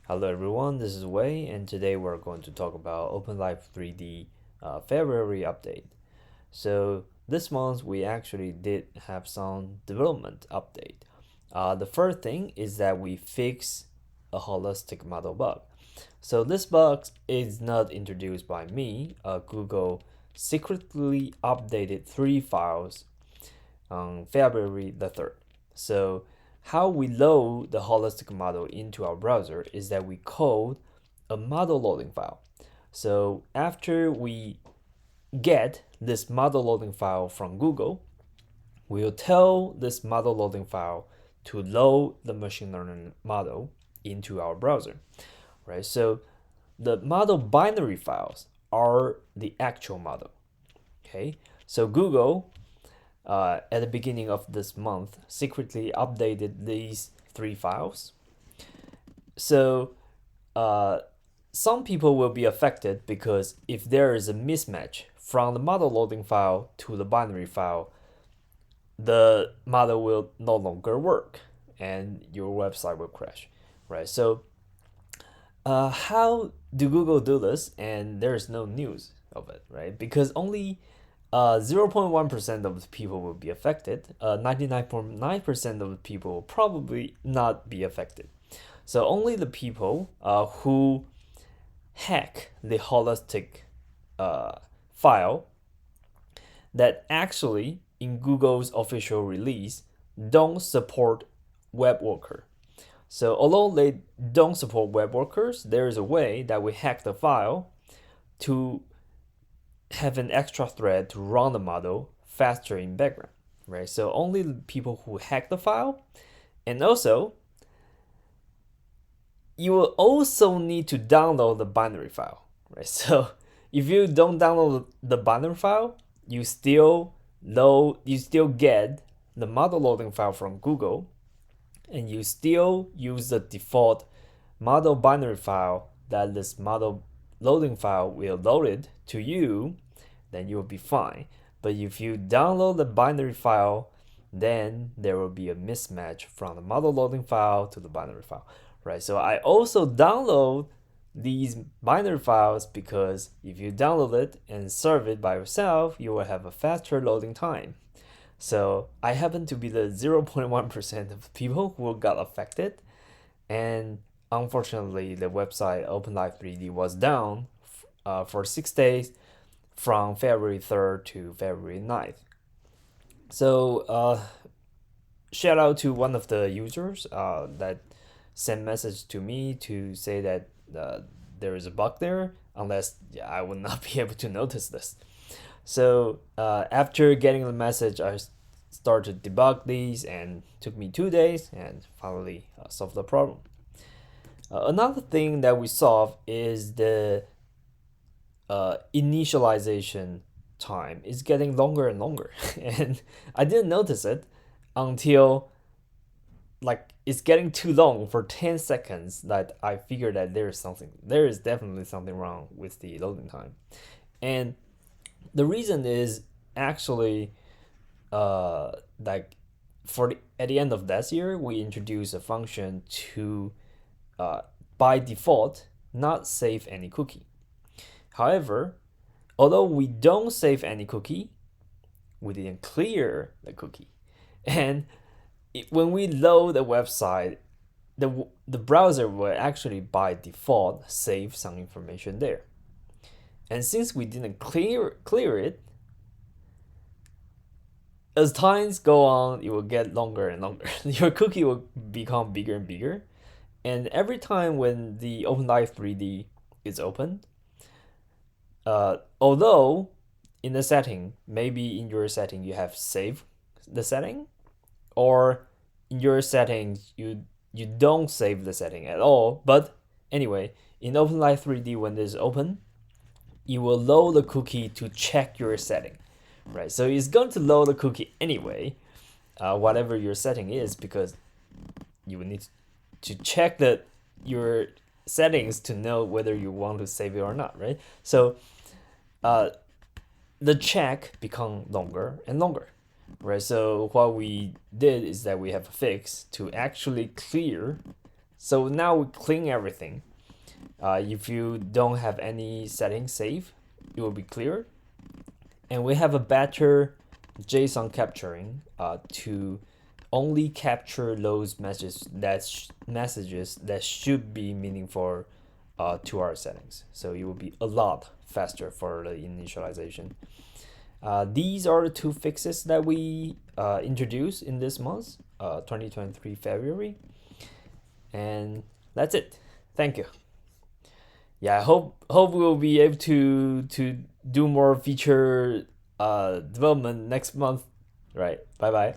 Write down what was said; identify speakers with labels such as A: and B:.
A: Hello everyone, this is Wei, and today we're going to talk about OpenLive3D February update. So this month we actually did have some development update. The first thing is that we fix a holistic model bug. So this bug is not introduced by me. Google secretly updated 3 files on February the 3rd. So how we load the holistic model into our browser is that we code a model loading file. So after we get this model loading file from Google, we'll tell this model loading file to load the machine learning model into our browser, right? So the model binary files are the actual model, okay? So Google at the beginning of this month secretly updated these 3 files. So some people will be affected because if there is a mismatch from the model loading file to the binary file, the model will no longer work and your website will crash, right? So how do Google do this? And there's no news of it, right? Because only 0.1% of the people will be affected. 99.9% of the people will probably not be affected. So only the people who hack the holistic file that actually in Google's official release don't support web worker. So although they don't support web workers, there is a way that we hack the file to have an extra thread to run the model faster in background, right? So only the people who hack the file, and also you will also need to download the binary file, right? So if you don't download the binary file, you still get the model loading file from Google, and you still use the default model binary file that this model loading file will load it to you, then you'll be fine. But if you download the binary file, then there will be a mismatch from the model loading file to the binary file, right? So I also download these binary files because if you download it and serve it by yourself, you will have a faster loading time. So I happen to be the 0.1% of people who got affected, and unfortunately the website OpenLive3D was down for 6 days from February 3rd to February 9th. So shout out to one of the users that sent message to me to say that there is a bug there, unless I would not be able to notice this. So after getting the message, I started to debug these, and took me 2 days, and finally solved the problem. Another thing that we solved is the initialization time is getting longer and longer, and I didn't notice it until like it's getting too long for 10 seconds that I figured that there is definitely something wrong with the loading time. And the reason is actually like at the end of this year we introduced a function to by default not save any cookie. However, although we don't save any cookie, we didn't clear the cookie. And when we load the website, the browser will actually by default save some information there. And since we didn't clear it, as times go on, it will get longer and longer. Your cookie will become bigger and bigger. And every time when the OpenLive3D is open, although in the setting, maybe in your setting you have saved the setting, or in your settings you don't save the setting at all. But anyway, in OpenLive3D, when it's open, you will load the cookie to check your setting, right? So it's going to load the cookie anyway, whatever your setting is, because you will need to check your settings to know whether you want to save it or not, right? So the check become longer and longer, right? So what we did is that we have a fix to actually clear So now we clean everything. If you don't have any settings saved, it will be cleared. And we have a better JSON capturing to only capture those messages that should be meaningful to our settings. So it will be a lot faster for the initialization. These are the two fixes that we introduced in this month, 2023 February. And that's it. Thank you. Yeah, I hope we'll be able to do more feature development next month. Right. Bye bye.